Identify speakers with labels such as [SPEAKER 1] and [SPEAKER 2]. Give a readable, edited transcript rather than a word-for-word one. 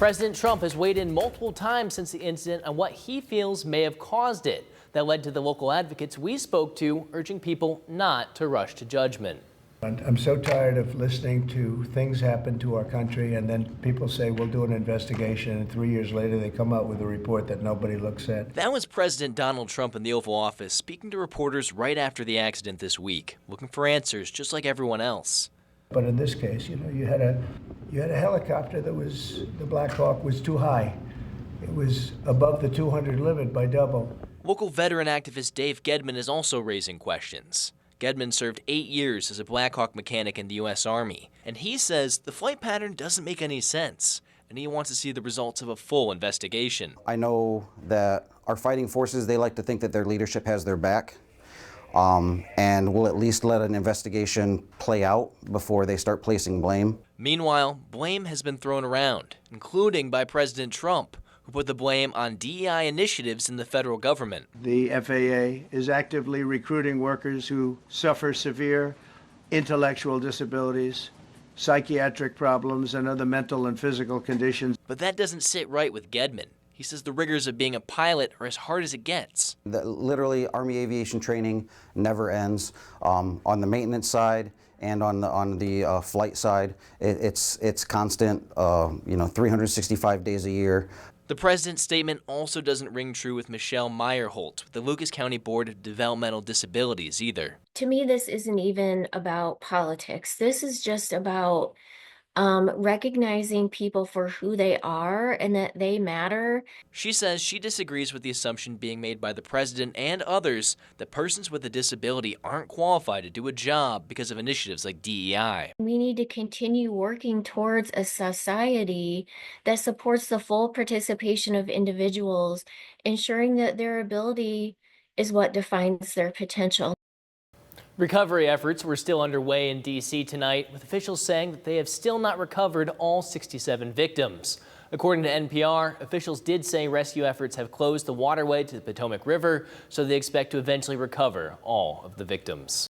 [SPEAKER 1] President Trump has weighed in multiple times since the incident on what he feels may have caused it. That led to the local advocates we spoke to urging people not to rush to judgment.
[SPEAKER 2] I'm so tired of listening to things happen to our country and then people say we'll do an investigation and 3 years later they come out with a report that nobody looks at.
[SPEAKER 1] That was President Donald Trump in the Oval Office speaking to reporters right after the accident this week, looking for answers just like everyone else.
[SPEAKER 2] But in this case, you had a helicopter that the Black Hawk was too high. It was above the 200 limit by double.
[SPEAKER 1] Local veteran activist Dave Gedman is also raising questions. Gedman served 8 years as a Black Hawk mechanic in the U.S. Army, and he says the flight pattern doesn't make any sense, and he wants to see the results of a full investigation.
[SPEAKER 3] I know that our fighting forces, they like to think that their leadership has their back, and will at least let an investigation play out before they start placing blame.
[SPEAKER 1] Meanwhile, blame has been thrown around, including by President Trump, who put the blame on DEI initiatives in the federal government.
[SPEAKER 2] The FAA is actively recruiting workers who suffer severe intellectual disabilities, psychiatric problems, and other mental and physical conditions.
[SPEAKER 1] But that doesn't sit right with Gedman. He says the rigors of being a pilot are as hard as it gets.
[SPEAKER 3] Literally, Army aviation training never ends. On the maintenance side and on the flight side, it's constant. 365 days a year.
[SPEAKER 1] The president's statement also doesn't ring true with Michelle Meyerholt with the Lucas County Board of Developmental Disabilities either.
[SPEAKER 4] To me, this isn't even about politics. This is just about recognizing people for who they are and that they matter.
[SPEAKER 1] She says she disagrees with the assumption being made by the president and others that persons with a disability aren't qualified to do a job because of initiatives like DEI.
[SPEAKER 4] We need to continue working towards a society that supports the full participation of individuals, ensuring that their ability is what defines their potential.
[SPEAKER 1] Recovery efforts were still underway in D.C. tonight, with officials saying that they have still not recovered all 67 victims. According to NPR, officials did say rescue efforts have closed the waterway to the Potomac River, so they expect to eventually recover all of the victims.